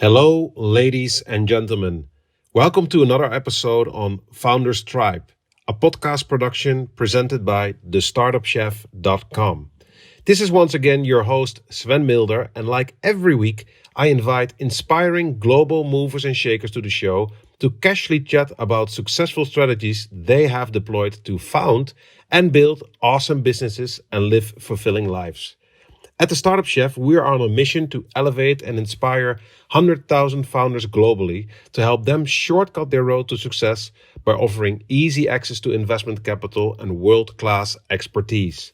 Hello, ladies and gentlemen. Welcome to another episode on Founders Tribe, a podcast production presented by thestartupchef.com. This is once again your host, Sven Milder, and like every week, I invite inspiring global movers and shakers to the show to casually chat about successful strategies they have deployed to found and build awesome businesses and live fulfilling lives. At the Startup Chef, we are on a mission to elevate and inspire 100,000 founders globally to help them shortcut their road to success by offering easy access to investment capital and world-class expertise.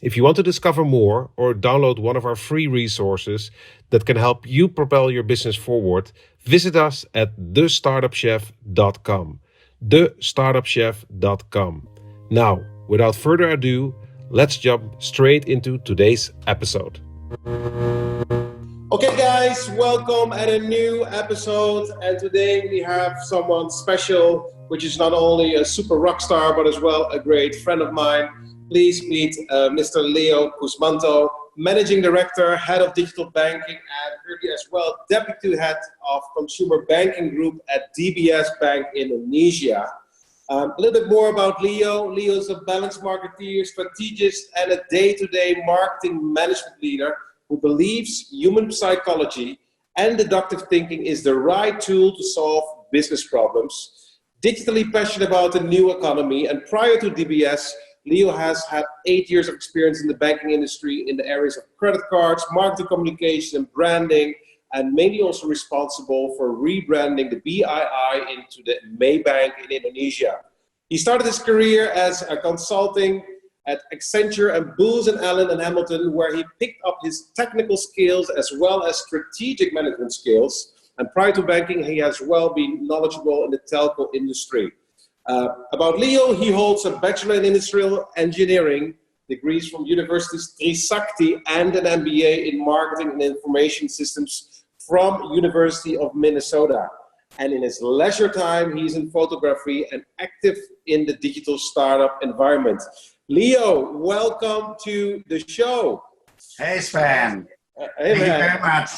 If you want to discover more or download one of our free resources that can help you propel your business forward, visit us at thestartupchef.com. Thestartupchef.com. Now, without further ado, let's jump straight into today's episode. Okay, guys, welcome at a new episode. And today we have someone special, which is not only a super rock star, but as well a great friend of mine. Please meet Mr. Leo Koesmanto, Managing Director, Head of Digital Banking, and currently as well Deputy Head of Consumer Banking Group at DBS Bank Indonesia. A little bit more about Leo. Leo is a balanced marketeer, strategist, and a day-to-day marketing management leader who believes human psychology and deductive thinking is the right tool to solve business problems. Digitally passionate about the new economy, and prior to DBS, Leo has had 8 years of experience in the banking industry in the areas of credit cards, marketing communication, branding, and mainly also responsible for rebranding the BII into the Maybank in Indonesia. He started his career as a consulting at Accenture and Booz Allen and Hamilton, where he picked up his technical skills as well as strategic management skills. And prior to banking, he has well been knowledgeable in the telco industry. About Leo, he holds a Bachelor in Industrial Engineering degrees from Universities Trisakti and an MBA in Marketing and Information Systems from University of Minnesota. And in his leisure time, he's in photography and active in the digital startup environment. Leo, welcome to the show. Hey, Sven. Hey, Thank you very much.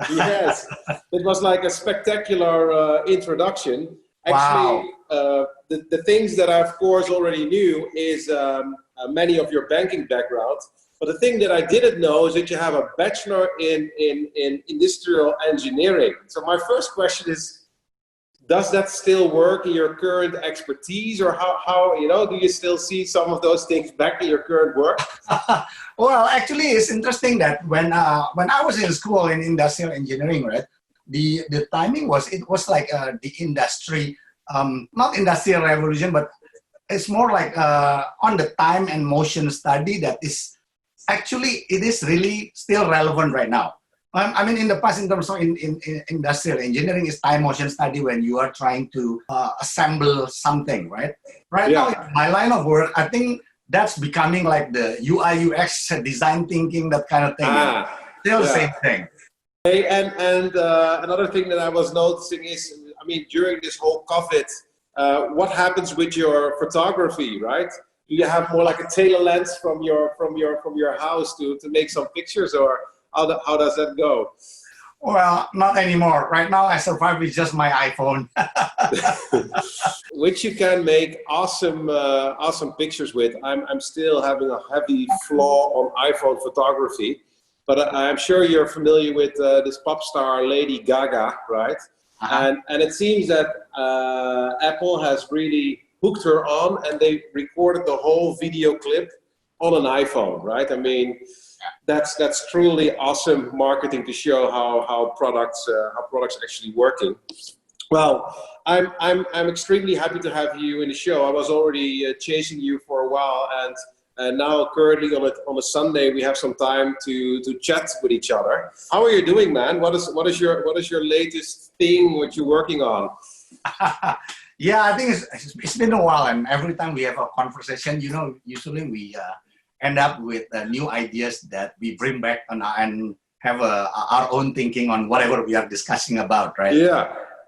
Yes, it was like a spectacular introduction. Actually, Wow. The things that I, of course, already knew is many of your banking background. But the thing that I didn't know is that you have a bachelor in industrial engineering. So my first question is, does that still work in your current expertise, or how do you still see some of those things back in your current work? Well, actually, it's interesting that when I was in school in industrial engineering, right, the timing was like the industry, not industrial revolution, but it's more like on the time and motion study that is actually it is really still relevant right now. I mean, in the past, in terms of in industrial engineering, is time motion study when you are trying to assemble something, right? Right now, in my line of work, I think that's becoming like the UI UX design thinking, that kind of thing. Still the same thing. Hey, and another thing that I was noticing is, I mean, during this whole COVID, what happens with your photography, right? Do you have more like a tailor lens from your house to make some pictures, or how does that go? Well, not anymore. Right now, I survive with just my iPhone. Which you can make awesome pictures with. I'm still having a heavy flaw on iPhone photography, but I'm sure you're familiar with this pop star Lady Gaga, right? And it seems that Apple has really hooked her on, and they recorded the whole video clip on an iPhone, right? I mean, that's truly awesome marketing to show how products actually working. Well, I'm extremely happy to have you in the show. I was already chasing you for a while, and now currently on a Sunday we have some time to chat with each other. How are you doing, man? What is your latest thing? What you're working on? Yeah, I think it's been a while, and every time we have a conversation, usually we end up with new ideas that we bring back and have our own thinking on whatever we are discussing about, right?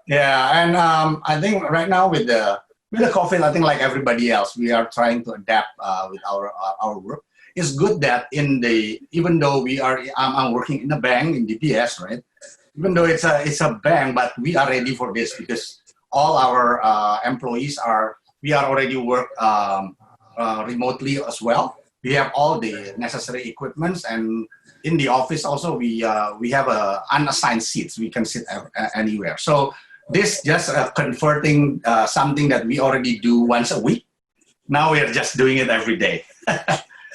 Yeah, and I think right now with the COVID, I think like everybody else, we are trying to adapt with our work. It's good that even though I'm working in a bank in DBS, right? even though it's a bank, but we are ready for this because all our employees we are already work remotely as well. We have all the necessary equipments, and in the office also we have unassigned seats. We can sit anywhere. So this just converting something that we already do once a week. Now we are just doing it every day.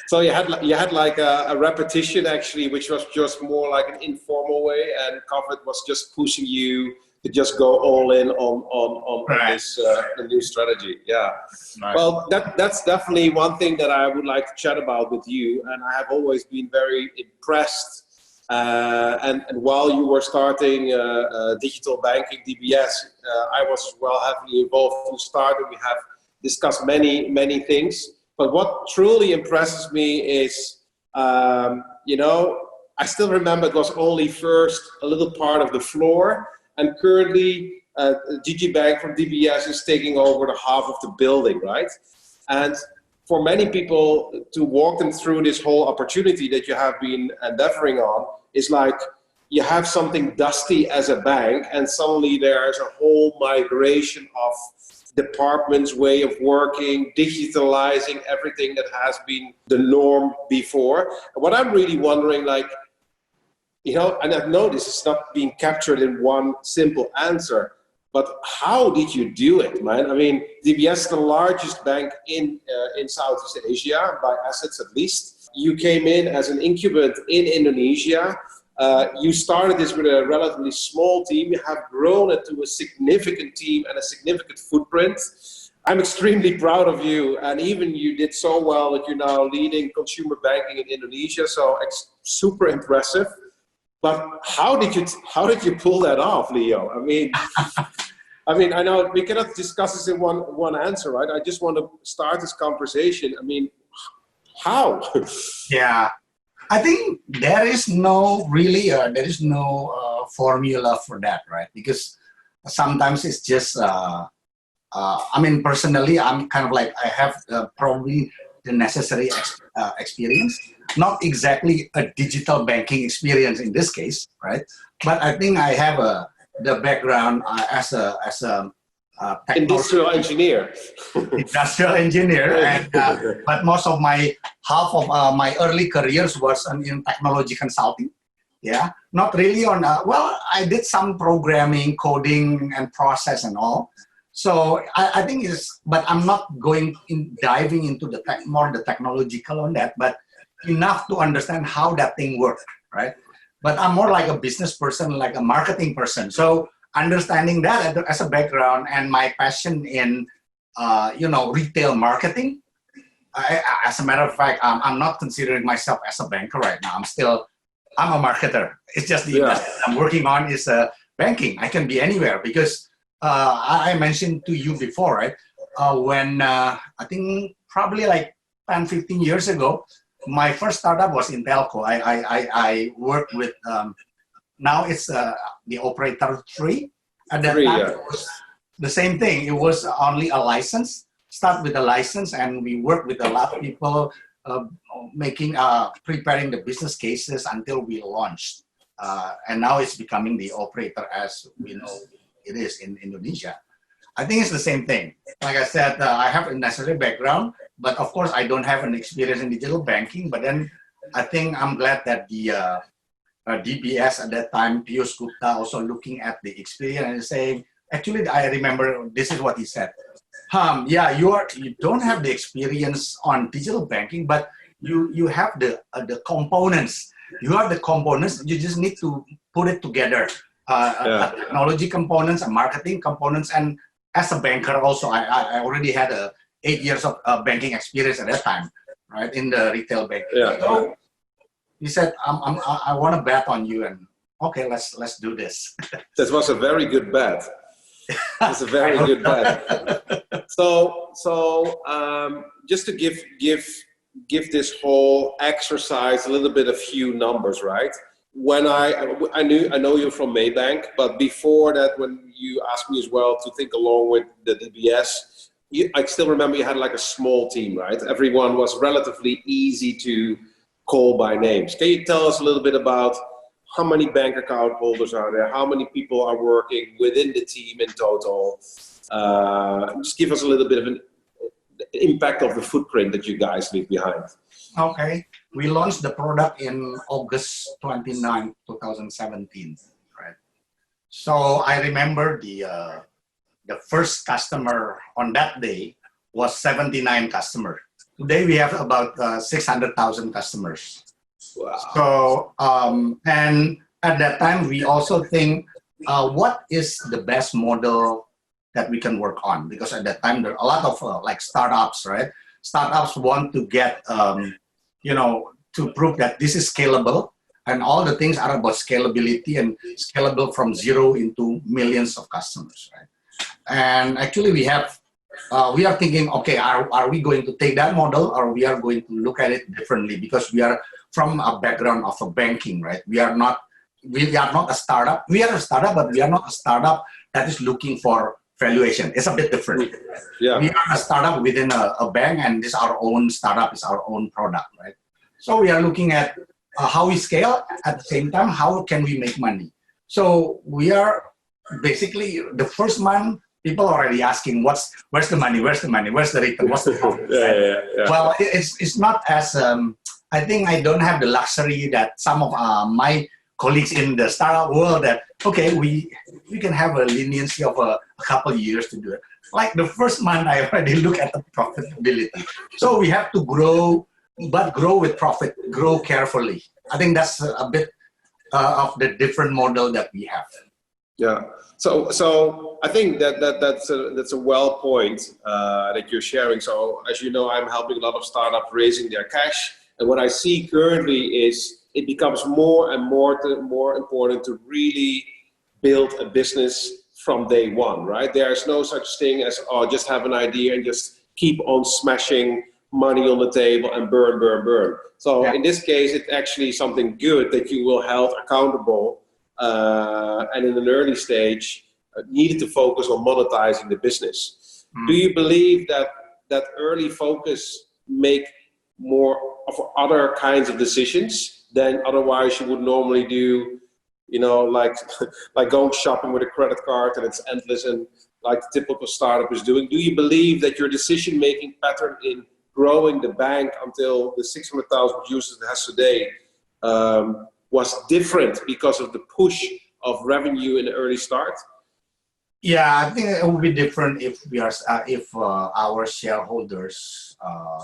So you had like a repetition actually, which was just more like an informal way, and COVID was just pushing you to just go all in on Right. this the new strategy. Yeah. Right. Well, that's definitely one thing that I would like to chat about with you, and I have always been very impressed. And while you were starting digital banking, DBS, I was as well heavily involved to start, and we have discussed many things. But what truly impresses me is, you know, I still remember it was only first a little part of the floor, and currently DigiBank from DBS is taking over the half of the building, right? And for many people to walk them through this whole opportunity that you have been endeavoring on is like you have something dusty as a bank, and suddenly there's a whole migration of department's way of working, digitalizing everything that has been the norm before. And what I'm really wondering, like, you know, and I've noticed it's not being captured in one simple answer, but how did you do it, man? I mean, DBS is the largest bank in Southeast Asia, by assets at least. You came in as an incubant in Indonesia. You started this with a relatively small team. You have grown it to a significant team and a significant footprint. I'm extremely proud of you, and even you did so well that you're now leading consumer banking in Indonesia. So it's super impressive. But how did you pull that off, Leo? I mean, I know we cannot discuss this in one answer, right? I just want to start this conversation. I mean, how? Yeah. I think there is no formula for that, right? Because sometimes it's just, I mean, personally, I'm kind of like, I have probably the necessary experience, not exactly a digital banking experience in this case, right? But I think I have the background as a industrial engineer. Industrial engineer, and but most of half of my early careers was in technology consulting. Yeah, not really on. Well, I did some programming, coding, and process and all. So I think but I'm not diving into the technological on that, but enough to understand how that thing works, right? But I'm more like a business person, like a marketing person. So understanding that as a background and my passion in, retail marketing. As a matter of fact, I'm not considering myself as a banker right now. I'm a marketer. It's just the industry I'm working on is banking. I can be anywhere because I mentioned to you before, right? When I think probably like 10, 15 years ago, my first startup was in telco. I worked with, now it's the operator 3. At that time, it was the same thing. It was only a license. Start with a license, and we worked with a lot of people preparing the business cases until we launched. And now it's becoming the operator as we know it is in Indonesia. I think it's the same thing. Like I said, I have a necessary background, but of course I don't have an experience in digital banking. But then I think I'm glad that the DBS at that time, Piyush Gupta, also looking at the experience and saying, actually, I remember this is what he said. Yeah, you don't have the experience on digital banking, but you have the components. You have the components. You just need to put it together. Technology components and marketing components. And as a banker, also, I already had 8 years of banking experience at that time, right, in the retail banking. Yeah. So he said, I want to bet on you, and okay, let's do this. That was a very good bet. It's a very good bet. So just to give this whole exercise a little bit of few numbers, right? When I know you from Maybank, but before that, when you asked me as well to think along with the DBS, I still remember you had like a small team, right? Everyone was relatively easy to call by names. Can you tell us a little bit about how many bank account holders are there? How many people are working within the team in total? Just give us a little bit of an impact of the footprint that you guys leave behind. Okay. We launched the product in August 29, 2017, right? So I remember the first customer on that day was 79 customers. Today we have about 600,000 customers. Wow. So, and at that time, we also think, what is the best model that we can work on? Because at that time, there are a lot of like startups, right? Startups want to get, to prove that this is scalable, and all the things are about scalability and scalable from zero into millions of customers, right? And actually, we are thinking, okay, are we going to take that model, or we are going to look at it differently? Because we are from a background of a banking, right? We are not a startup. We are a startup, but we are not a startup that is looking for valuation. It's a bit different. Yeah. We are a startup within a bank, and this is our own startup, is our own product, right? So we are looking at how we scale, at the same time, how can we make money? So we are basically, the first month, people are already asking, where's the money, where's the money, where's the return, what's the profit? Yeah. Well, it's not as, I think I don't have the luxury that some of my colleagues in the startup world that, okay, we can have a leniency of a couple of years to do it. Like the first month, I already look at the profitability. So we have to grow, but grow with profit, grow carefully. I think that's a bit of the different model that we have. Yeah. So I think that's a well point that you're sharing. So as you know, I'm helping a lot of startups raising their cash, and what I see currently is it becomes more and more important to really build a business from day one, right? There's no such thing as, oh, just have an idea and just keep on smashing money on the table and burn. So yeah. In this case, it's actually something good that you will held accountable, and in an early stage needed to focus on monetizing the business. Do you believe that early focus make more of other kinds of decisions than otherwise you would normally do, like going shopping with a credit card and it's endless, and like the typical startup is doing? Do you believe that your decision-making pattern in growing the bank until the 600,000 users it has today was different because of the push of revenue in the early start? Yeah, I think it would be different if our shareholders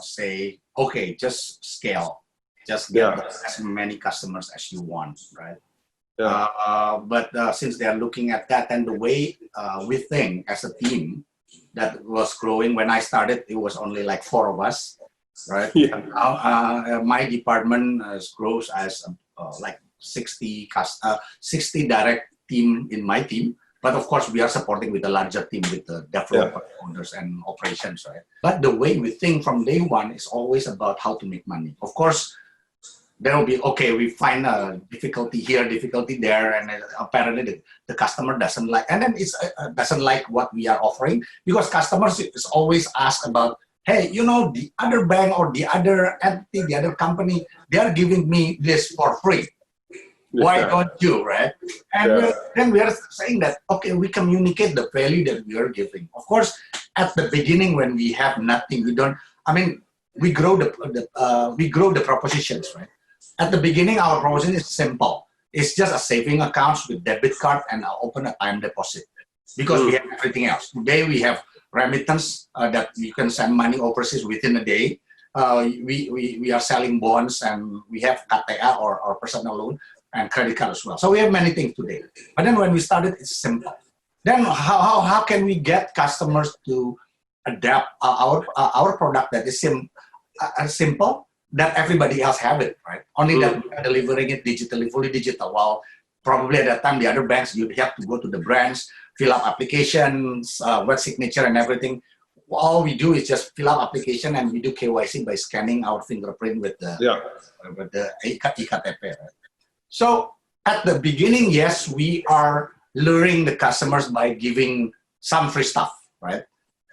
say, okay, just scale, just get as many customers as you want, right? Yeah. But since they are looking at that, and the way we think as a team that was growing, when I started, it was only like 4 of us, right? Yeah. Now my department grows as like 60 direct team in my team. But of course, we are supporting with a larger team with the developer, owners, and operations, right? But the way we think from day one is always about how to make money. Of course, there will be, okay, we find a difficulty here, difficulty there, and apparently the customer doesn't like, and then it's doesn't like what we are offering, because customers is always asked about, hey, the other bank or the other entity, the other company, they are giving me this for free. Why don't you, right? And then we are saying that, okay, we communicate the value that we are giving. Of course, at the beginning when we have nothing, we grow the propositions, right? At the beginning, our proposition is simple. It's just a saving account with debit card and open a time deposit, because we have everything else. Today we have remittance that you can send money overseas within a day. We are selling bonds, and we have KTA or personal loan, and credit card as well. So we have many things today. But then when we started, it's simple. Then how can we get customers to adapt our product that is simple, that everybody else have it, right? Only that we are delivering it digitally, fully digital. While probably at that time, the other banks, you'd have to go to the branch, fill up applications, wet signature and everything. All we do is just fill up application, and we do KYC by scanning our fingerprint with the iKTP, right? So at the beginning, yes, we are luring the customers by giving some free stuff, right?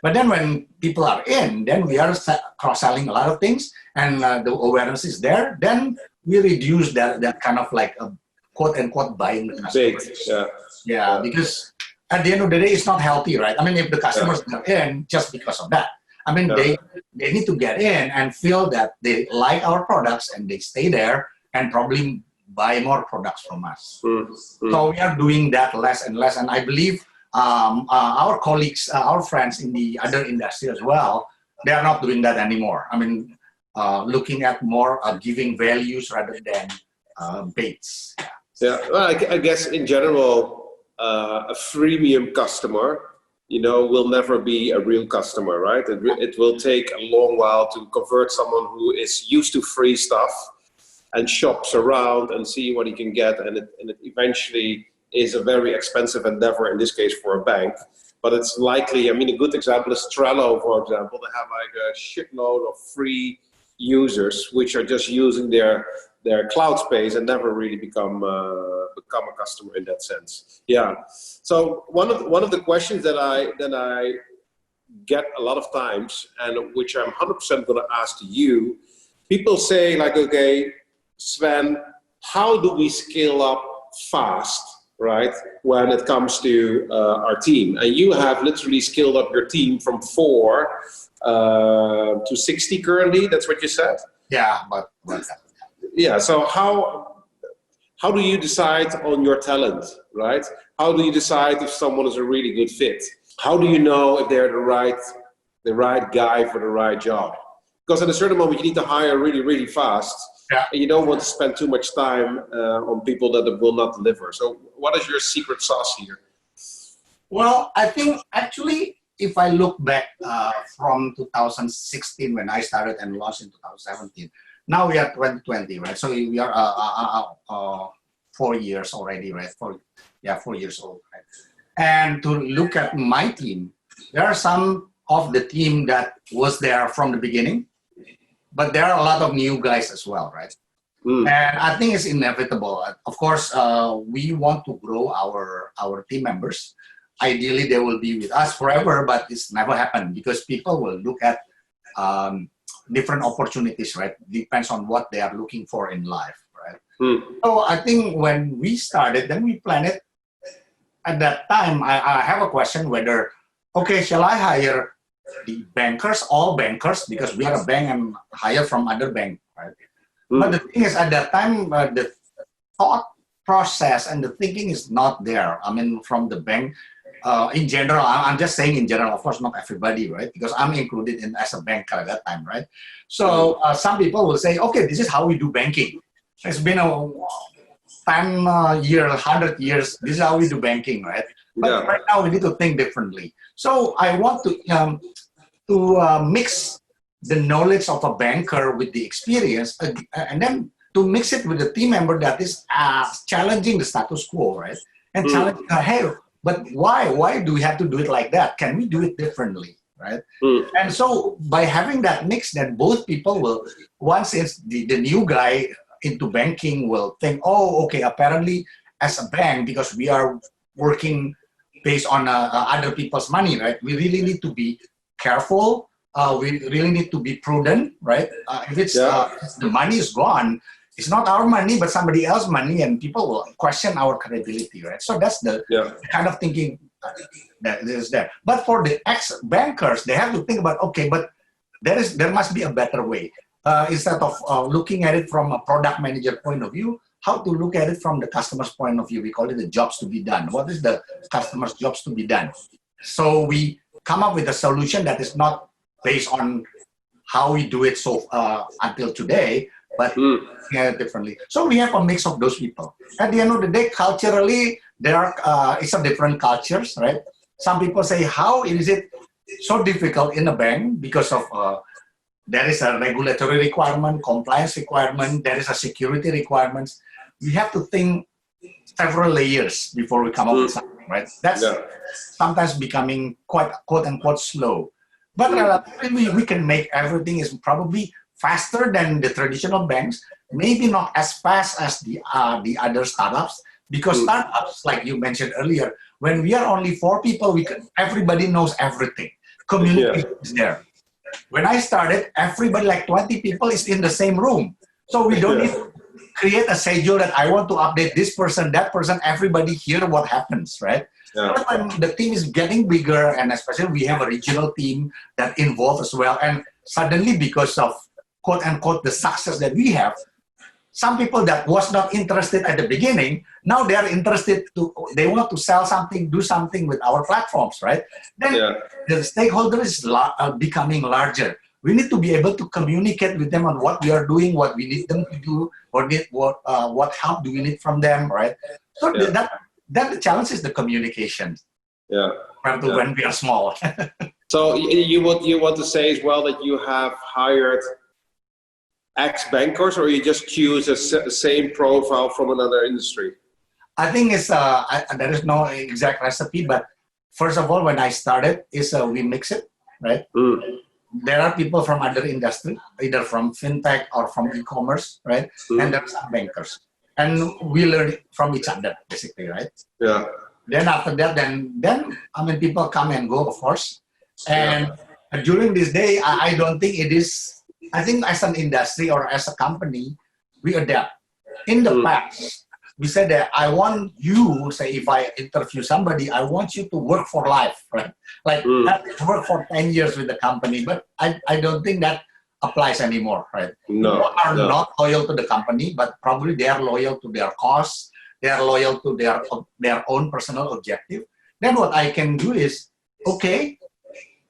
But then when people are in, then we are cross-selling a lot of things, and the awareness is there. Then we reduce that kind of like a quote-unquote buying the Big, customers. Yeah, because at the end of the day, it's not healthy, right? I mean, if the customers get in just because of that, I mean, they need to get in and feel that they like our products and they stay there and probably buy more products from us. So we are doing that less and less, and I believe our colleagues, our friends in the other industry as well, they are not doing that anymore. I mean, looking at more giving values rather than baits. Yeah, well, I guess in general, a freemium customer, will never be a real customer, right? It will take a long while to convert someone who is used to free stuff and shops around and see what he can get, and it eventually is a very expensive endeavor, in this case for a bank. But it's likely, I mean, a good example is Trello, for example. They have like a shitload of free users which are just using their cloud space and never really become a customer in that sense. Yeah. So one of the questions that I get a lot of times, and which I'm 100% going to ask to you, people say like, okay, Sven, how do we scale up fast, right, when it comes to our team? And you have literally scaled up your team from 4 to 60 currently. That's what you said? Yeah, but yeah. So how do you decide on your talent, right? How do you decide if someone is a really good fit? How do you know if they're the right guy for the right job? Because at a certain moment you need to hire really, really fast. Yeah. And you don't want to spend too much time on people that will not deliver. So what is your secret sauce here? Well, I think actually, if I look back from 2016 when I started and launched in 2017, now we are 2020, right? So we are 4 years already, right? 4 years old, right? And to look at my team, there are some of the team that was there from the beginning, but there are a lot of new guys as well, right? And I think it's inevitable. Of course, we want to grow our team members. Ideally, they will be with us forever, but it's never happened because people will look at different opportunities, right? Depends on what they are looking for in life, right? So I think when we started, then we planned it. At that time, I have a question whether, okay, shall I hire the bankers, all bankers, because we are a bank and hire from other bank, right? But the thing is, at that time, the thought process and the thinking is not there. I mean, from the bank, in general, I'm just saying in general, of course, not everybody, right? Because I'm included in as a banker at that time, right? So some people will say, okay, this is how we do banking. It's been a 10 years, 100 years, this is how we do banking, right? But right now we need to think differently. So I want to mix the knowledge of a banker with the experience, and then to mix it with a team member that is challenging the status quo, right? And challenging, hey, but why? Why do we have to do it like that? Can we do it differently, right? And so by having that mix, then both people will, once it's the new guy into banking will think, oh, okay, apparently as a bank, because we are working based on other people's money, right? We really need to be careful. We really need to be prudent, right? If it's the money is gone, it's not our money, but somebody else's money, and people will question our credibility, right? So that's the kind of thinking that is there. But for the ex-bankers, they have to think about, okay, but there must be a better way. Instead of looking at it from a product manager point of view, how to look at it from the customer's point of view. We call it the jobs to be done. What is the customer's jobs to be done? So we come up with a solution that is not based on how we do it until today, but differently. So we have a mix of those people. At the end of the day, culturally, it's a different cultures, right? Some people say, how is it so difficult in a bank because of there is a regulatory requirement, compliance requirement, there is a security requirements. We have to think several layers before we come up with something, right? That's sometimes becoming quite quote-unquote slow. But relatively, we can make everything is probably faster than the traditional banks, maybe not as fast as the other startups, because startups, like you mentioned earlier, when we are only 4 people, everybody knows everything. Community is there. When I started, everybody, like 20 people, is in the same room. So we don't need to create a schedule that I want to update this person, that person, everybody hear what happens, right? Yeah. But when the team is getting bigger, and especially we have a regional team that involved as well, and suddenly because of quote unquote the success that we have, some people that was not interested at the beginning, now they are interested they want to sell something, do something with our platforms, right? Then the stakeholder is becoming larger. We need to be able to communicate with them on what we are doing, what we need them to do, what help do we need from them, right? So that the challenge is the communication. Yeah. When we are small. So you want to say as well that you have hired ex-bankers, or you just choose the same profile from another industry? I think it's there is no exact recipe, but first of all, when I started, we mix it, right? There are people from other industry, either from fintech or from e-commerce, right? And there are some bankers, and we learn from each other, basically, right? Yeah. Then after that, then I mean, people come and go, of course. And during this day, I don't think it is. I think as an industry or as a company, we adapt. In the past, we said that I want you, say if I interview somebody, I want you to work for life, right? Like not work for 10 years with the company, but I don't think that applies anymore, right? No, people are not loyal to the company, but probably they are loyal to their cause, they are loyal to their own personal objective. Then what I can do is, okay,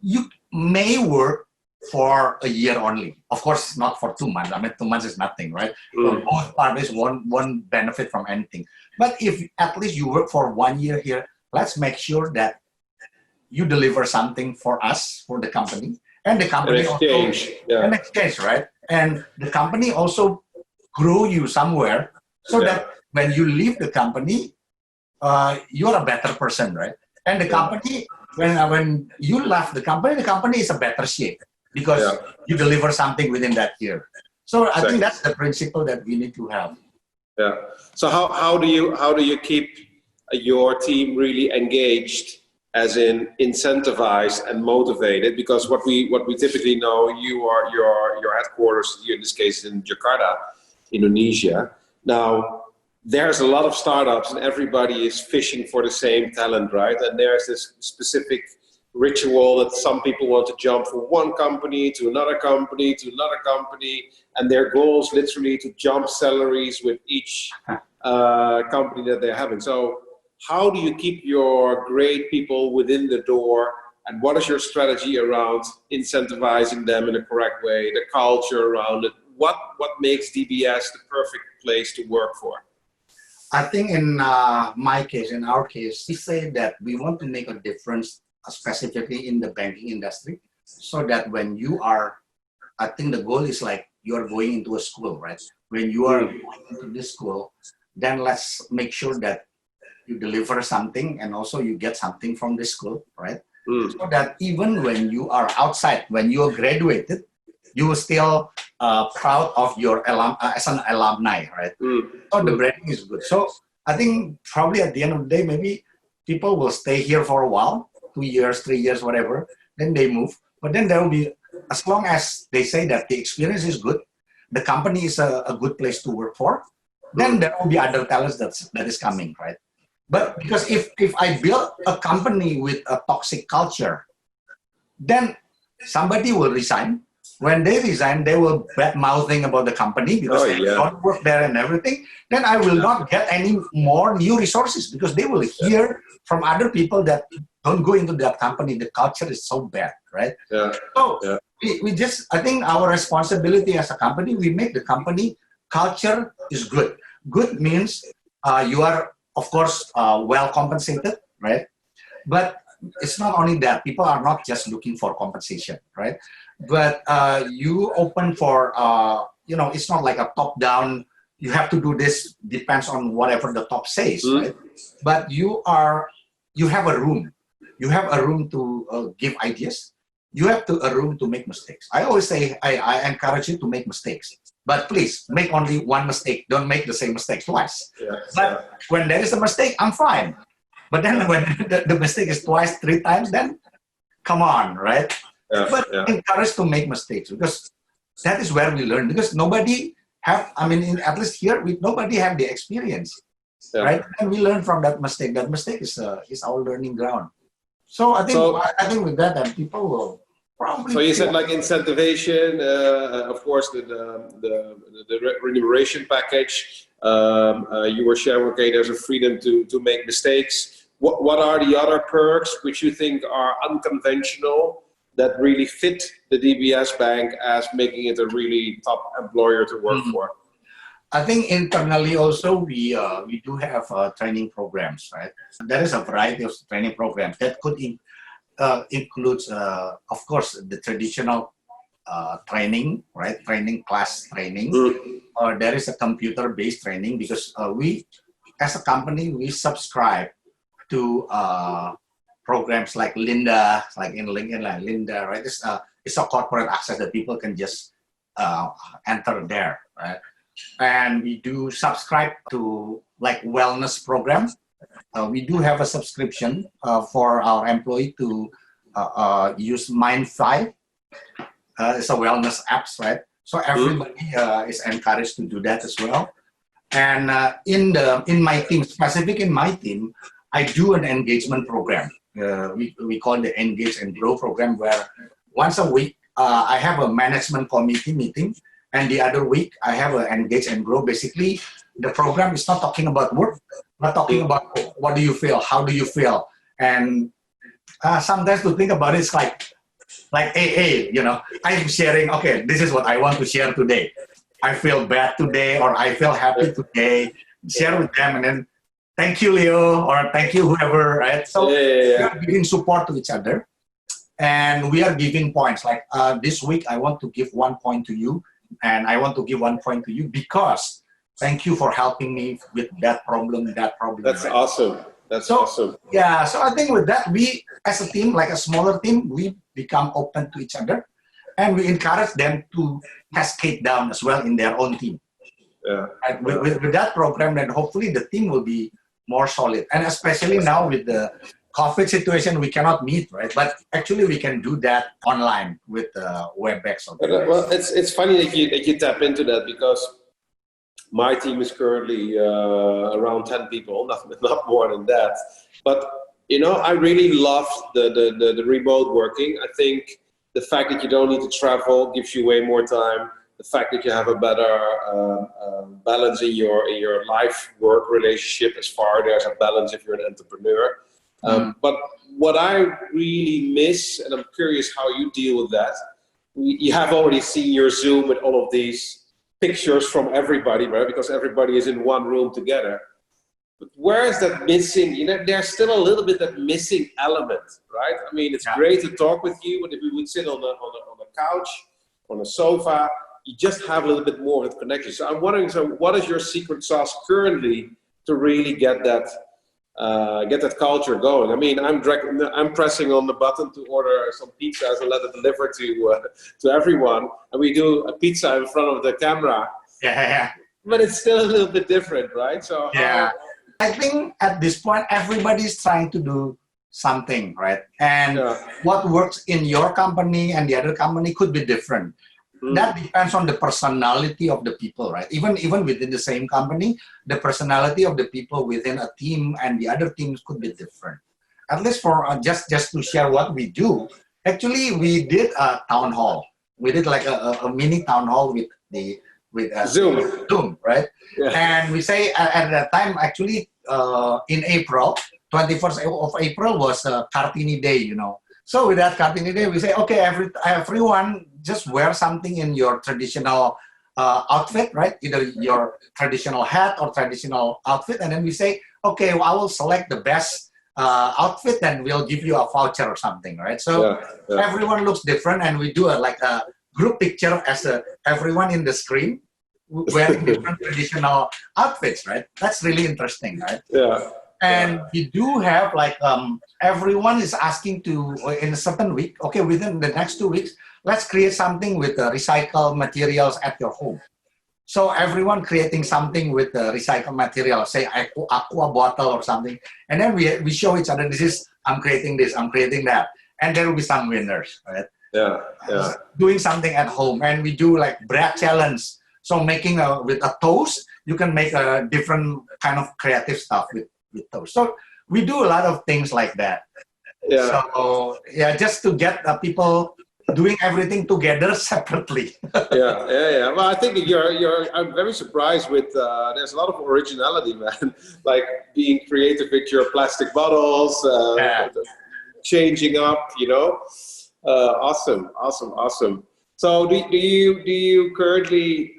you may work for a year only. Of course, not for 2 months. I mean, 2 months is nothing, right? So both parties won't benefit from anything. But if at least you work for 1 year here, let's make sure that you deliver something for us, for the company, and the company an exchange, right? And the company also grow you somewhere so that when you leave the company, you're a better person, right? And the company, when you left the company is a better shape, because you deliver something within that year. So I think that's the principle that we need to have. Yeah. So how do you keep your team really engaged, as in incentivized and motivated? Because what we typically know, your headquarters here in this case in Jakarta, Indonesia. Now there's a lot of startups and everybody is fishing for the same talent, right? And there's this specific ritual that some people want to jump from one company to another company to another company, and their goal is literally to jump salaries with each company that they're having. So how do you keep your great people within the door, and what is your strategy around incentivizing them in a correct way, the culture around it? What makes DBS the perfect place to work for? I think in my case, in our case, we say that we want to make a difference specifically in the banking industry, so that when you are, I think the goal is like you are going into a school, right? When you are going into this school, then let's make sure that you deliver something and also you get something from this school, right? So that even when you are outside, when you are graduated, you are still proud of your as an alumni, right? So the branding is good. So I think probably at the end of the day, maybe people will stay here for a while, 2 years, 3 years, whatever, then they move. But then there will be, as long as they say that the experience is good, the company is a good place to work for, then there will be other talents that is coming, right? But because if I build a company with a toxic culture, then somebody will resign. When they resign, they will bad-mouthing about the company because they don't work there and everything. Then I will not get any more new resources, because they will hear from other people that don't go into that company. The culture is so bad, right? So we just, I think our responsibility as a company, we make the company culture is good. Good means you are, of course, well compensated, right? But it's not only that. People are not just looking for compensation, right? But you open for, it's not like a top-down, you have to do this, depends on whatever the top says, right? But you have a room. You have a room to give ideas. You have a room to make mistakes. I always say, I encourage you to make mistakes. But please, make only one mistake. Don't make the same mistake twice. But when there is a mistake, I'm fine. But then when the mistake is twice, 3 times, then come on, right? But encourage to make mistakes, because that is where we learn. Because nobody have, I mean, at least here, nobody have the experience, right? And we learn from that mistake. That mistake is our learning ground. So I think with that, then people will probably. So you said like incentivization, of course, the remuneration package. You were sharing, okay, there's a freedom to make mistakes. What are the other perks which you think are unconventional that really fit the DBS Bank as making it a really top employer to work for? I think internally also we do have training programs, right? There is a variety of training programs that could includes, of course, the traditional training, right? Class training. Or there is a computer-based training because we, as a company, we subscribe to programs like Linda, like in LinkedIn, like Linda, right? It's a corporate access that people can just enter there, right? And we do subscribe to like wellness programs. We do have a subscription for our employee to use Mind5. It's a wellness apps, right? So everybody is encouraged to do that as well. And in my team, specific in my team, I do an engagement program. We call it the Engage and Grow program, where once a week I have a management committee meeting, and the other week I have an Engage and Grow. Basically, the program is not talking about work, but talking about what do you feel, how do you feel, and sometimes to think about it, it's like AA, you know, I'm sharing, okay, this is what I want to share today. I feel bad today, or I feel happy today. Share with them, and then thank you, Leo, or thank you, whoever, right? So we are giving support to each other, and we are giving points. Like this week, I want to give 1 point to you, and I want to give 1 point to you because thank you for helping me with that problem, That's right? awesome. That's awesome. Yeah, so I think with that, we as a team, like a smaller team, we become open to each other, and we encourage them to cascade down as well in their own team. Yeah. And with that program, then hopefully the team will be more solid. And especially now with the COVID situation, we cannot meet, right? But actually, we can do that online with WebEx. Well, it's funny that you tap into that, because my team is currently around 10 people, not more than that. But you know, I really love the remote working. I think the fact that you don't need to travel gives you way more time. The fact that you have a better balance in your life-work relationship, as far there's a balance if you're an entrepreneur. But what I really miss, and I'm curious how you deal with that, you have already seen your Zoom with all of these pictures from everybody, right? Because everybody is in one room together. But where is that missing? You know, there's still a little bit that missing element, right? I mean, it's great to talk with you, but if we would sit on a couch, on a sofa, you just have a little bit more of a connection. So I'm wondering, so what is your secret sauce currently to really get that culture going? I mean, I'm pressing on the button to order some pizzas and let it deliver to everyone, and we do a pizza in front of the camera. Yeah. But it's still a little bit different, right? So yeah, I think at this point everybody's trying to do something, right? And what works in your company and the other company could be different. That depends on the personality of the people, right? Even within the same company, the personality of the people within a team and the other teams could be different. At least for just to share what we do, actually we did a town hall. We did like a mini town hall with Zoom, right? Yeah. And we say at that time, actually in April, 21st of April was Kartini Day, you know. So with that Kartini Day, we say, okay, everyone just wear something in your traditional outfit, right? Either your traditional hat or traditional outfit. And then we say, okay, well, I will select the best outfit and we'll give you a voucher or something, right? So everyone looks different, and we do like a group picture as everyone in the screen wearing different traditional outfits, right? That's really interesting, right? Yeah. And we do have like everyone is asking to in a certain week, okay, within the next 2 weeks, let's create something with recycled materials at your home. So everyone creating something with recycled material, say aqua bottle or something, and then we show each other, I'm creating this, I'm creating that, and there will be some winners, right? Yeah. Doing something at home, and we do like bread challenge. So making with a toast, you can make a different kind of creative stuff with toast. So we do a lot of things like that. Yeah. So yeah, just to get people doing everything together separately. Yeah. Well, I think I'm very surprised with, there's a lot of originality, man. Like being creative with your plastic bottles, changing up, awesome. So do you currently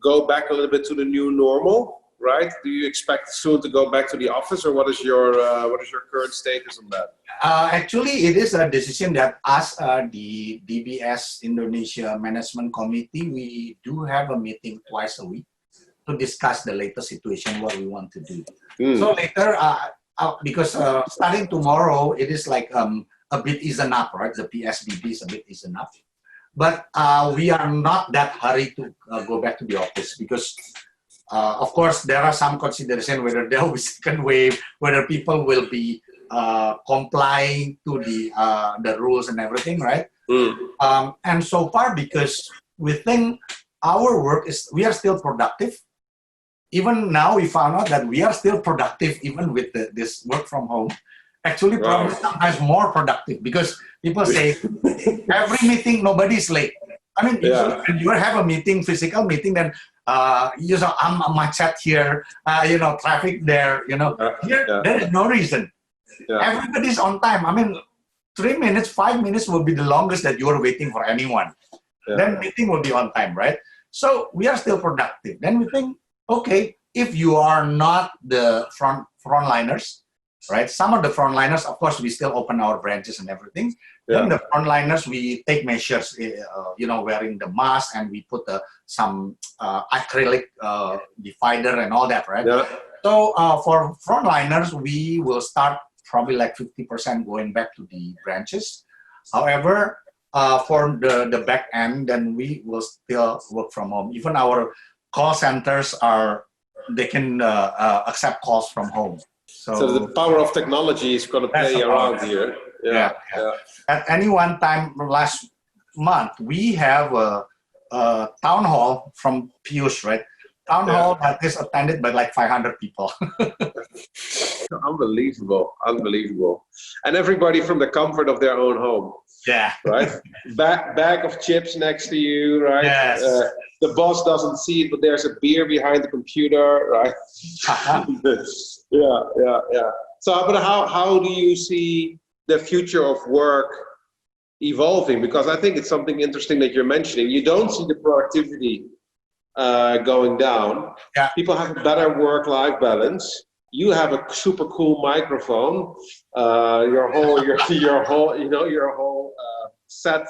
go back a little bit to the new normal, right? Do you expect soon to go back to the office, or what is your current status on that? Actually, it is a decision that us, the DBS Indonesia Management Committee, we do have a meeting twice a week to discuss the latest situation, what we want to do. So later, because starting tomorrow, it is like a bit easing up, right? The PSBB is a bit easing up. But we are not that hurry to go back to the office because, of course, there are some consideration whether there will be second wave, whether people will be complying to the rules and everything, right? And so far, because we think our work we are still productive. Even now, we found out that we are still productive even with this work from home. Actually, probably sometimes more productive because people say every meeting nobody's late. I mean, when you have a meeting, physical meeting, then I'm macet here, traffic there, here there is no reason. Everybody's on time. I mean, 3 minutes, 5 minutes will be the longest that you are waiting for anyone. Then meeting will be on time, right? So we are still productive. Then we think, okay, if you are not the frontliners, right? Some of the frontliners, of course, we still open our branches and everything. Then the frontliners, we take measures, wearing the mask, and we put some acrylic divider and all that, right? So for frontliners, we will start probably like 50% going back to the branches. However, for the back end, then we will still work from home. Even our call centers they can accept calls from home. So the power of technology is going to play around here. Yeah. At any one time last month, we have a town hall from Piyush, right? Town hall that is attended by like 500 people. Unbelievable. And everybody from the comfort of their own home. Yeah. Right? Bag of chips next to you, right? Yes. The boss doesn't see it, but there's a beer behind the computer, right? Yeah. So, but how do you see the future of work evolving? Because I think it's something interesting that you're mentioning. You don't see the productivity going down. People have a better work-life balance. You have a super cool microphone. Your whole set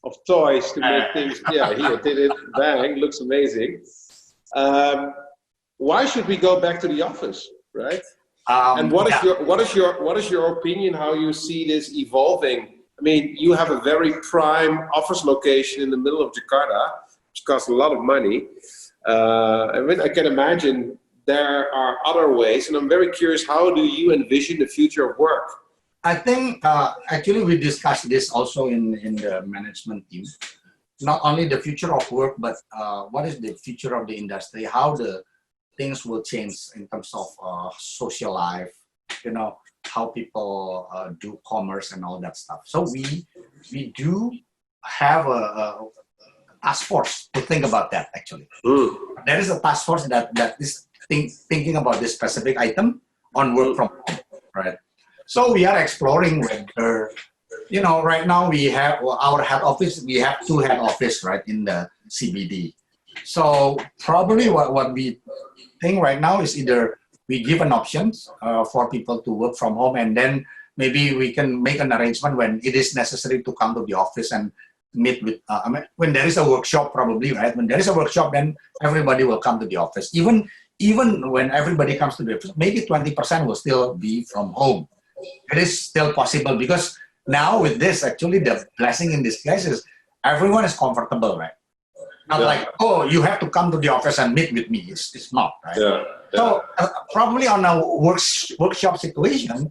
of toys to make things. Yeah, here did it. Bang! Looks amazing. Why should we go back to the office, right? And what is your opinion? How you see this evolving? I mean, you have a very prime office location in the middle of Jakarta, which costs a lot of money. I mean, I can imagine there are other ways, and I'm very curious. How do you envision the future of work? I think actually we discussed this also in the management team. Not only the future of work, but what is the future of the industry? How the things will change in terms of social life, how people do commerce and all that stuff. So we do have a task force to think about that, actually. There is a task force that is thinking about this specific item on work from home, right? So we are exploring whether, right now we have our head office, we have 2 head office, right, in the CBD. So probably what we think right now is either we give an option for people to work from home, and then maybe we can make an arrangement when it is necessary to come to the office and meet with, when there is a workshop, probably, right? When there is a workshop, then everybody will come to the office. Even when everybody comes to the office, maybe 20% will still be from home. It is still possible because now with this, actually, the blessing in disguise is everyone is comfortable, right? Not like, oh, you have to come to the office and meet with me. It's not, right? So probably on a workshop situation,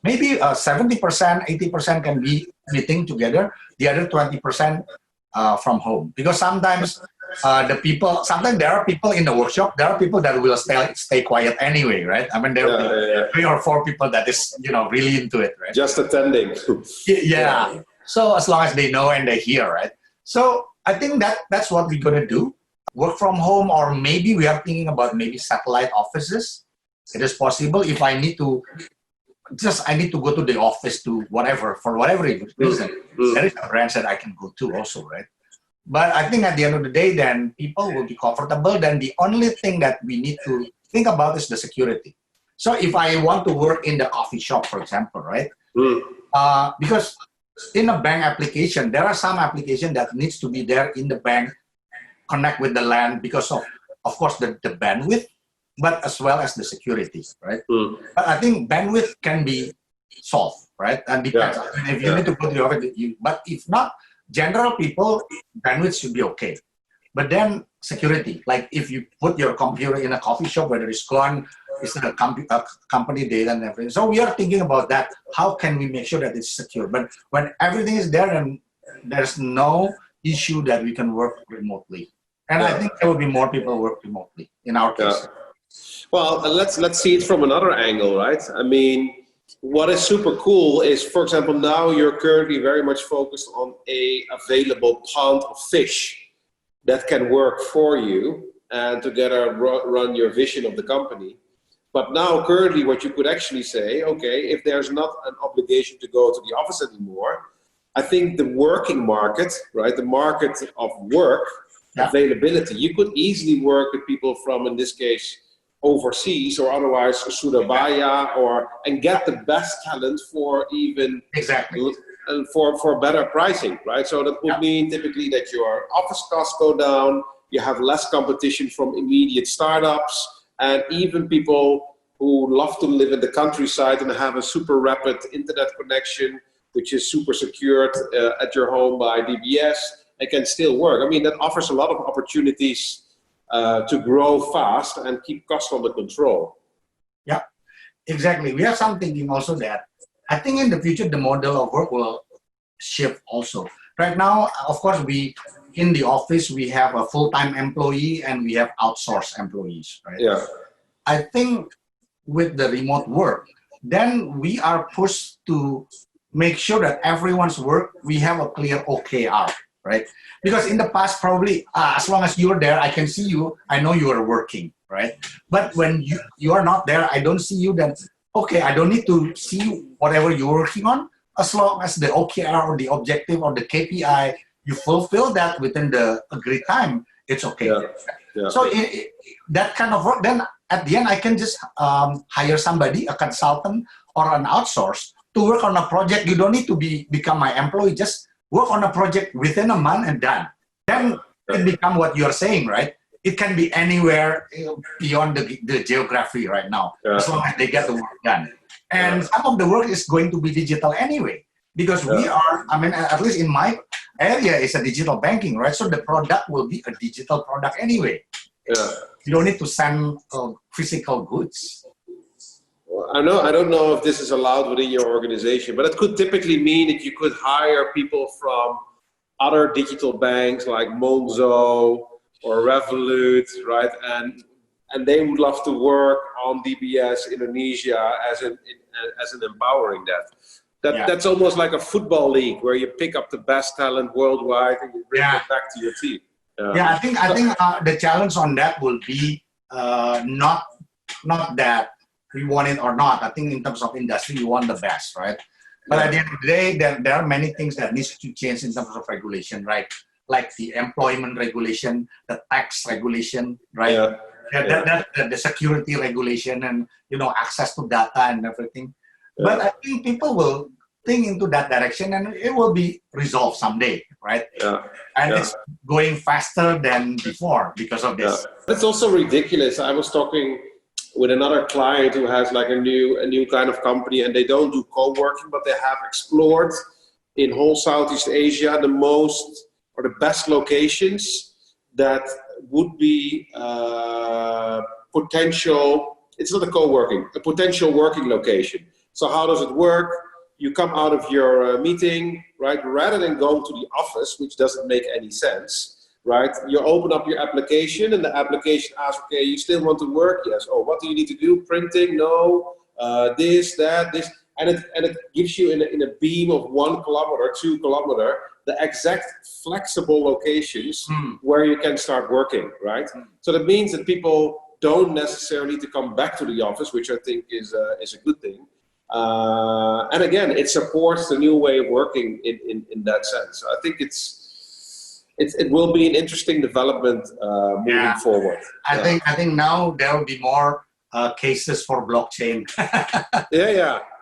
maybe 70%, 80% can be meeting together, the other 20% from home. Because sometimes the people, sometimes there are people in the workshop, there are people that will stay quiet anyway, right? I mean, there will be 3 or 4 people that is, really into it, right? Just attending. Yeah. So as long as they know and they hear, right? So I think that's what we're going to do. Work from home, or maybe we are thinking about maybe satellite offices. It is possible if I need to go to the office to whatever, for whatever reason. There is a branch that I can go to also, right? But I think at the end of the day, then people will be comfortable. Then the only thing that we need to think about is the security. So if I want to work in the coffee shop, for example, right? Because in a bank application, there are some application that needs to be there in the bank, connect with the LAN because of course, the bandwidth, but as well as the security, right? But I think bandwidth can be solved, right? And depends. If you need to go to the office, but if not, general people, bandwidth should be okay. But then security, like if you put your computer in a coffee shop, whether it's gone, it's a company data and everything. So we are thinking about that. How can we make sure that it's secure? But when everything is there, and there's no issue that we can work remotely. And I think there will be more people work remotely in our case. Well, let's see it from another angle, right? I mean, what is super cool is, for example, now you're currently very much focused on a available pond of fish that can work for you and together run your vision of the company. But now currently what you could actually say, okay, if there's not an obligation to go to the office anymore, I think the working market, right, the market of work, availability, you could easily work with people from, in this case, overseas or otherwise Surabaya, and get the best talent for even for better pricing, right? So that would mean typically that your office costs go down, you have less competition from immediate startups, and even people who love to live in the countryside and have a super rapid internet connection, which is super secured at your home by DBS, they can still work. I mean, that offers a lot of opportunities to grow fast and keep costs under control. Yeah, exactly. We have some thinking also that I think in the future, the model of work will shift also. Right now, of course, in the office, we have a full-time employee and we have outsourced employees, right? Yeah. I think with the remote work, then we are pushed to make sure that everyone's work, we have a clear OKR, right? Because in the past, probably, as long as you're there, I can see you, I know you are working, right? But when you are not there, I don't see you, then, okay, I don't need to see whatever you're working on. As long as the OKR or the objective or the KPI, you fulfill that within the agreed time, it's okay. So that kind of work, then at the end, I can just hire somebody, a consultant or an outsource to work on a project. You don't need to become my employee, just work on a project within a month and done. Then it become what you're saying, right? It can be anywhere beyond the geography right now, as long as they get the work done. And some of the work is going to be digital anyway, because we are, I mean, at least in my area, it's a digital banking, right? So the product will be a digital product anyway. You don't need to send physical goods. Well, I don't know if this is allowed within your organization, but it could typically mean that you could hire people from other digital banks like Monzo or Revolut, right? And they would love to work on DBS Indonesia as an empowering that. That's almost like a football league where you pick up the best talent worldwide and you bring it back to your team. I think the challenge on that will be not that we want it or not. I think in terms of industry, we want the best, right? But at the end of the day, there are many things that needs to change in terms of regulation, right? Like the employment regulation, the tax regulation, right? The security regulation, and access to data and everything. But I think people will think into that direction, and it will be resolved someday, right? And it's going faster than before because of this. It's also ridiculous. I was talking with another client who has like a new kind of company, and they don't do co-working, but they have explored in whole Southeast Asia the best locations that would be potential. It's not a co-working, a potential working location. So how does it work? You come out of your meeting, right? Rather than going to the office, which doesn't make any sense, right? You open up your application and the application asks, okay, you still want to work? Yes. Oh, what do you need to do? Printing? No. This, that, this. And it gives you in a beam of 1 kilometer, 2 kilometer, the exact flexible locations where you can start working, right? So that means that people don't necessarily need to come back to the office, which I think is a good thing. And again, it supports the new way of working in that sense. So I think it will be an interesting development moving forward. I think now there will be more cases for blockchain.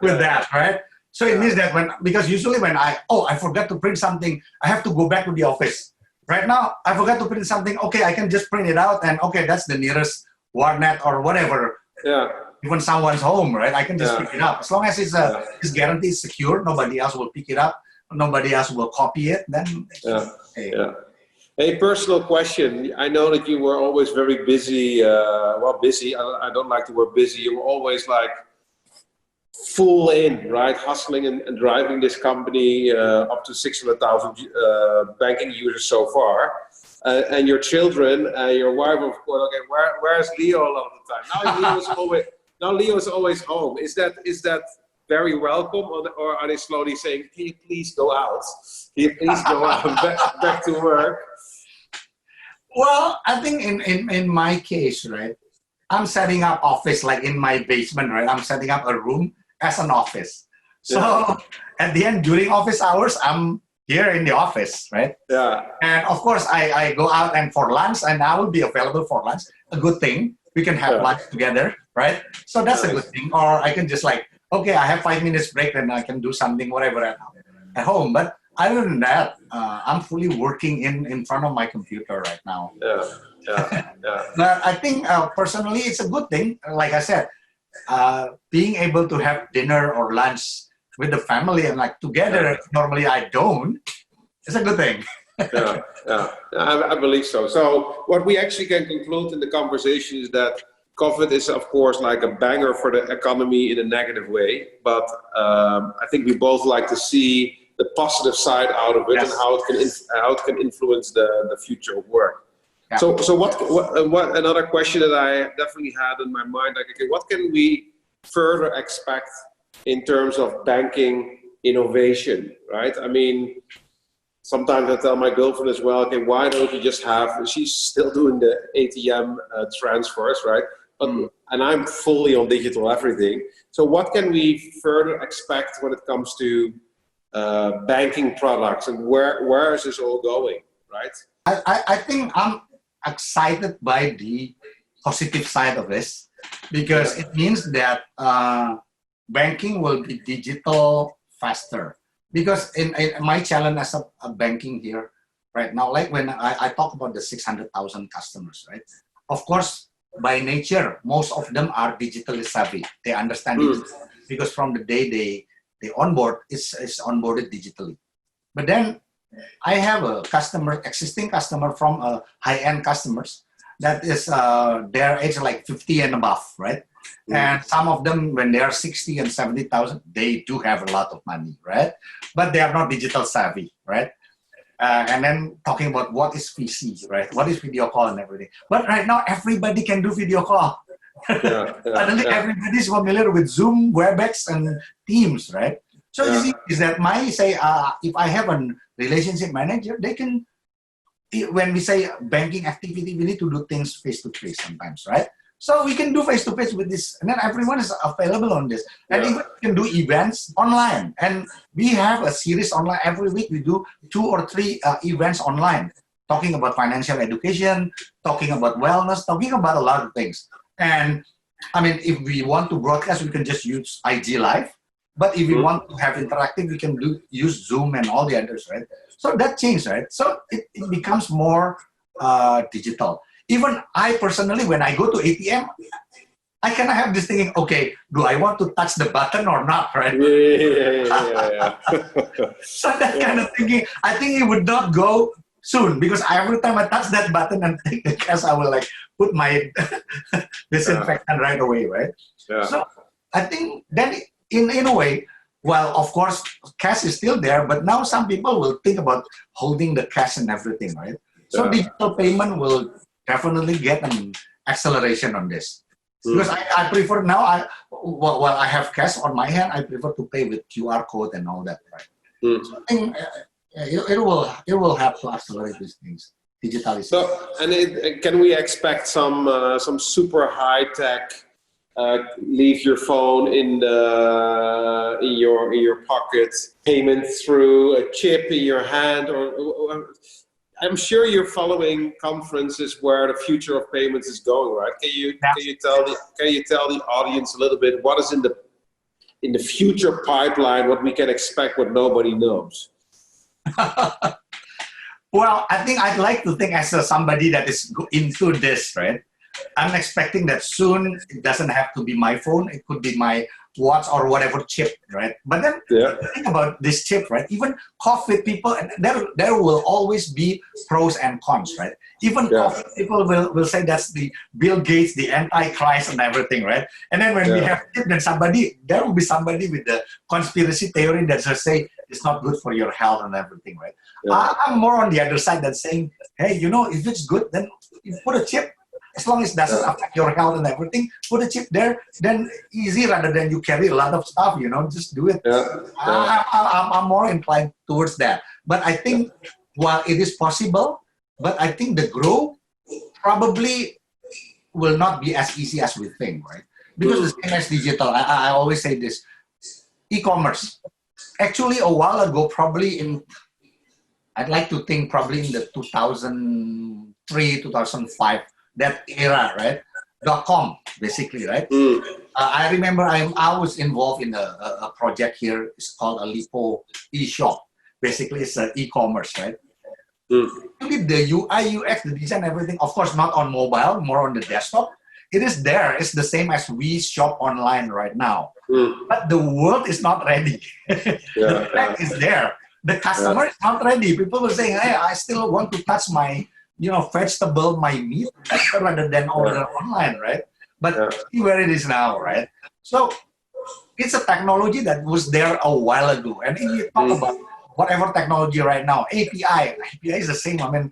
With that, right? So it means that because usually when I forgot to print something, I have to go back to the office. Right now, I forgot to print something. Okay, I can just print it out, and okay, that's the nearest Warnet or whatever. Yeah. Even someone's home, right? I can just pick it up. As long as it's guaranteed secure, nobody else will pick it up, nobody else will copy it, then A personal question. I know that you were always very busy. Busy. I don't like the word busy. You were always like full in, right? Hustling and driving this company up to 600,000 banking users so far. And your children, your wife, of course. Okay, where's Leo a lot of the time? Now Leo's always home. Is that very welcome, or are they slowly saying, "Can you please go out? Can you please go out back to work?" Well, I think in my case, right, I'm setting up office like in my basement, right? I'm setting up a room as an office. So at the end, during office hours, I'm here in the office, right? Yeah. And of course, I go out and for lunch, and I will be available for lunch. A good thing. We can have lunch together, right? So that's a good thing. Or I can just like, okay, I have 5 minutes break, and I can do something, whatever at home. But other than that, I'm fully working in front of my computer right now. But I think personally, it's a good thing. Like I said, being able to have dinner or lunch with the family and like together, normally I don't, it's a good thing. I believe so. So what we actually can conclude in the conversation is that COVID is, of course, like a banger for the economy in a negative way. But I think we both like to see the positive side out of it and how it can influence the future of work. Yeah. So what another question that I definitely had in my mind, like, okay, what can we further expect in terms of banking innovation, right? I mean, sometimes I tell my girlfriend as well, okay, why don't you just have, she's still doing the ATM transfers, right? But, and I'm fully on digital everything. So what can we further expect when it comes to banking products, and where is this all going, right? I think I'm excited by the positive side of this, because it means that banking will be digital faster. Because in my challenge as a banking here right now, like when I talk about the 600,000 customers, right? Of course, by nature, most of them are digitally savvy. They understand it because from the day they onboard, it's onboarded digitally. But then I have a existing customer from high-end customers that is their age like 50 and above, right? And some of them, when they are 60 and 70,000, they do have a lot of money, right? But they are not digital savvy, right? And then talking about what is VC, right? What is video call and everything. But right now, everybody can do video call. Suddenly, everybody is familiar with Zoom, WebEx, and Teams, right? So you see, is that if I have a relationship manager, they can, when we say banking activity, we need to do things face-to-face sometimes, right? So we can do face-to-face with this, and then everyone is available on this. And even we can do events online. And we have a series online. Every week we do 2 or 3 events online, talking about financial education, talking about wellness, talking about a lot of things. And I mean, if we want to broadcast, we can just use IG Live. But if we want to have interactive, we can use Zoom and all the others, right? So that changed, right? So it becomes more digital. Even I personally, when I go to ATM, I kind of have this thinking, okay, do I want to touch the button or not, right? So that kind of thinking, I think it would not go soon, because every time I touch that button and take the cash, I will like put my disinfectant right away, right? So I think that in a way, well, of course, cash is still there, but now some people will think about holding the cash and everything, right? So digital payment will definitely get an acceleration on this. Because I prefer now, while I have cash on my hand, I prefer to pay with QR code and all that, right? So I think it will help to accelerate these things, digitalization. So, and can we expect some super high tech? Leave your phone in your pocket, payment through a chip in your hand, or I'm sure you're following conferences where the future of payments is going, right? Can you tell the audience a little bit what is in the future pipeline, what we can expect, what nobody knows? Well, I think I'd like to think as somebody that is into this, right? I'm expecting that soon it doesn't have to be my phone, it could be my watch or whatever chip, right? But then think about this chip, right? Even COVID people, there will always be pros and cons, right? Even COVID people will say that's the Bill Gates, the Antichrist and everything, right? And then when we have chip, then there will be somebody with the conspiracy theory that will say it's not good for your health and everything, right? I'm more on the other side that's saying, hey, if it's good, then you put a chip. As long as it doesn't affect your health and everything, put a chip there, then easy rather than you carry a lot of stuff, just do it. I'm more inclined towards that. But I think while it is possible, but I think the growth probably will not be as easy as we think, right? Because the same as digital, I always say this, e-commerce. Actually, a while ago, I'd like to think probably in the 2003, 2005, that era, right? .com, basically, right? I remember I was involved in a project here. It's called a Lipo e-shop. Basically, it's an e-commerce, right? With the UI, UX, the design, everything, of course, not on mobile, more on the desktop. It is there. It's the same as we shop online right now. But the world is not ready. The fact is there. The customer is not ready. People will say, hey, I still want to touch my vegetable, my meat, rather than order online, right? But see where it is now, right? So it's a technology that was there a while ago. And if you talk about whatever technology right now, API is the same. I mean,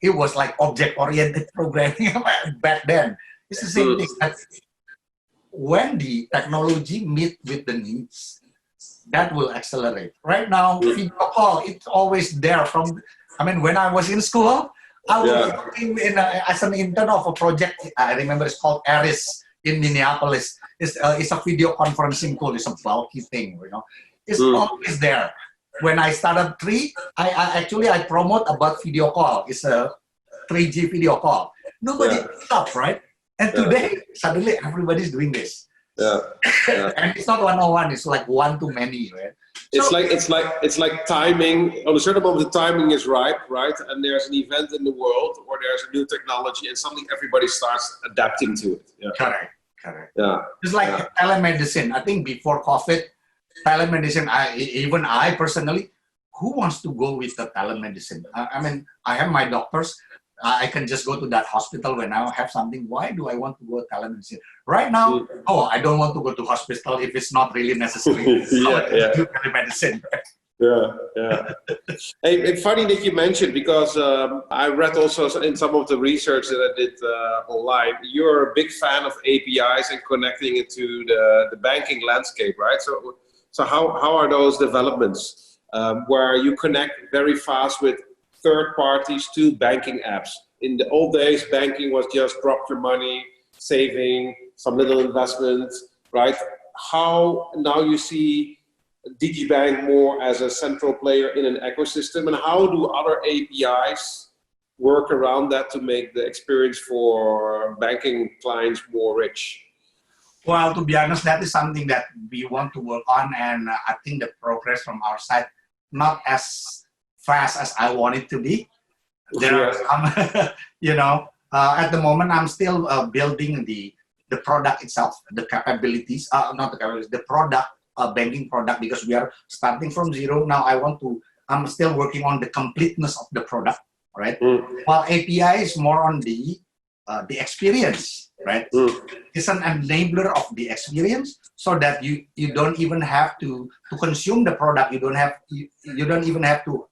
it was like object-oriented programming back then. It's the same thing. That when the technology meet with the needs, that will accelerate. Right now, video call, it's always there. When I was in school, I was working as an intern of a project. I remember it's called Aris in Minneapolis. It's a video conferencing tool. It's a bulky thing, It's always there. When I started I promote about video call. It's a 3G video call. Nobody picked up, right? And today, suddenly everybody's doing this. And it's not one-on-one. It's like one-to-many, right? It's like timing. On a certain moment, the timing is right, and there's an event in the world, or there's a new technology, and suddenly everybody starts adapting to it. Correct. It's like telemedicine. I think before COVID, telemedicine. I personally, who wants to go with the telemedicine? I have my doctors. I can just go to that hospital when I have something. Why do I want to go to telemedicine? Right now, I don't want to go to hospital if it's not really necessary. Do telemedicine. Hey, it's funny that you mentioned, because I read also in some of the research that I did online, you're a big fan of APIs and connecting it to the banking landscape, right? So how are those developments where you connect very fast with third parties to banking apps? In the old days, banking was just drop your money, saving, some little investments, right? How now you see digibank more as a central player in an ecosystem, and how do other APIs work around that to make the experience for banking clients more rich? Well, to be honest, that is something that we want to work on, and I think the progress from our side not as fast as I want it to be. There are some, at the moment I'm still building the product itself, the capabilities, not the capabilities, the product, banking product, because we are starting from zero. Now I'm still working on the completeness of the product, right? While API is more on the experience, right? It's an enabler of the experience, so that you don't even have to consume the product. You don't even have to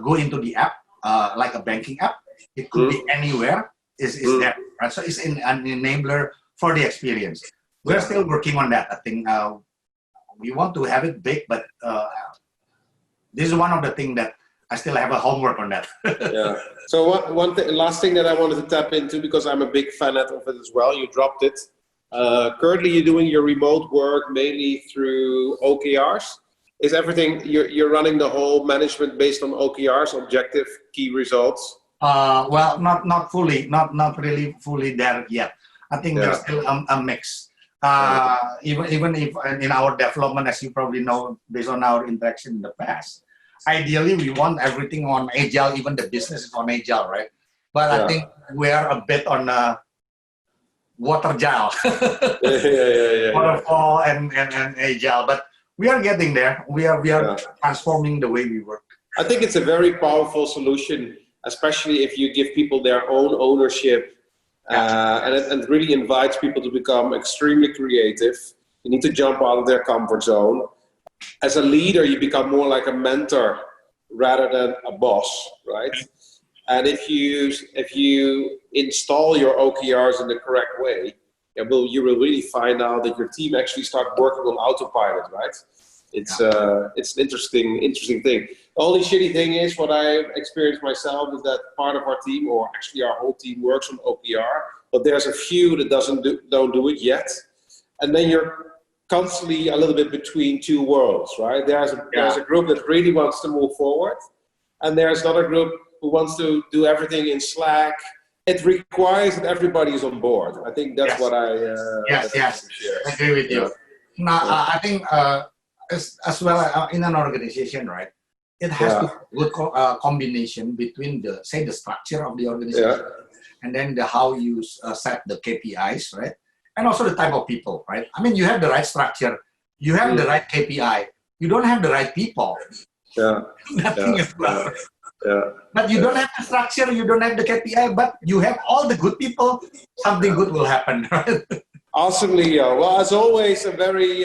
go into the app, like a banking app. It could be anywhere. Is there, right? So it's an enabler for the experience. We're still working on that. I think we want to have it big, but this is one of the things that I still have a homework on that. Yeah. So last thing that I wanted to tap into, because I'm a big fan of it as well. You dropped it. Currently, you're doing your remote work mainly through OKRs. Is everything you're running the whole management based on OKRs, objective key results? Well, not fully, not really fully there yet. I think there's still a mix. Even if in our development, as you probably know, based on our interaction in the past, ideally we want everything on agile. Even the business is on agile, right? But I think we are a bit on watergile, waterfall and agile. But we are getting there. We are transforming the way we work. I think it's a very powerful solution, especially if you give people their own ownership. And it really invites people to become extremely creative. You need to jump out of their comfort zone. As a leader, you become more like a mentor rather than a boss, right? And if you install your OKRs in the correct way, you will really find out that your team actually start working on autopilot, right? It's an interesting thing. The only shitty thing is, what I've experienced myself is that part of our team, or actually our whole team, works on OKR, but there's a few that don't do it yet, and then you're constantly a little bit between two worlds, right? There's a group that really wants to move forward, and there's another group who wants to do everything in Slack. It requires that everybody is on board. I think that's what I I agree with you. Now, I think as well in an organization, right? It has to be a good combination between the structure of the organization and then how you set the KPIs, right? And also the type of people, right? I mean, you have the right structure, you have the right KPI, you don't have the right people. Nothing is well. But you don't have the structure, you don't have the KPI, but you have all the good people, something good will happen, right? Awesome, Leo. Well, as always, a very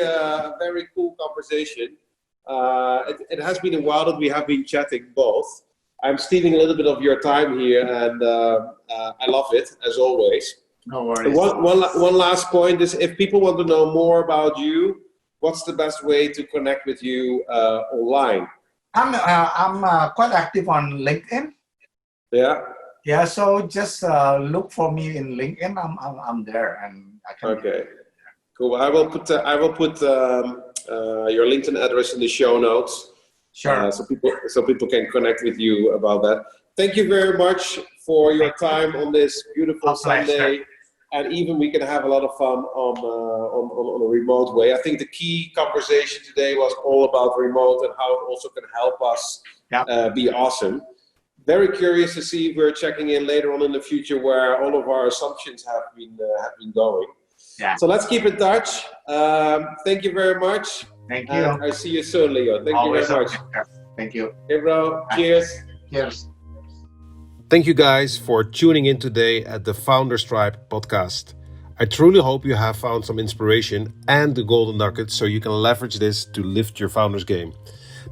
cool conversation. It has been a while that we have been chatting both. I'm stealing a little bit of your time here, and I love it, as always. No worries. One last point is, if people want to know more about you, what's the best way to connect with you online? I'm quite active on LinkedIn. Yeah, so just look for me in LinkedIn. I'm there, and I can. Okay, cool. I will put your LinkedIn address in the show notes. Sure. So people can connect with you about that. Thank you very much for your time on this beautiful Sunday, and even we can have a lot of fun on a remote way. I think the key conversation today was all about remote and how it also can help us be awesome. Very curious to see if we're checking in later on in the future where all of our assumptions have been going. Yeah. So let's keep in touch. Thank you very much. Thank you. I see you soon, Leo. Thank you very much. Thank you. Hey, bro. Cheers. Cheers. Thank you guys for tuning in today at the Founders Tribe podcast. I truly hope you have found some inspiration and the golden nuggets so you can leverage this to lift your founders game.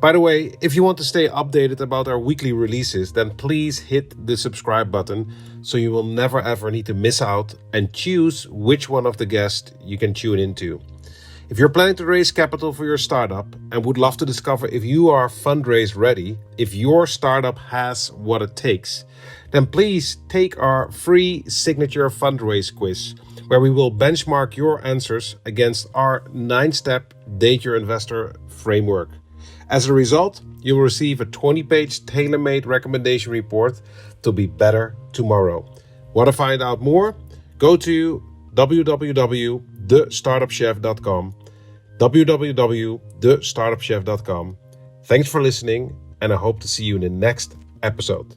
By the way, if you want to stay updated about our weekly releases, then please hit the subscribe button so you will never ever need to miss out and choose which one of the guests you can tune into. If you're planning to raise capital for your startup and would love to discover if you are fundraise ready, if your startup has what it takes, then please take our free signature fundraise quiz, where we will benchmark your answers against our 9-step Date Your Investor framework. As a result, you will receive a 20-page tailor-made recommendation report to be better tomorrow. Want to find out more? Go to www.thestartupchef.com www.thestartupchef.com. Thanks for listening, and I hope to see you in the next episode.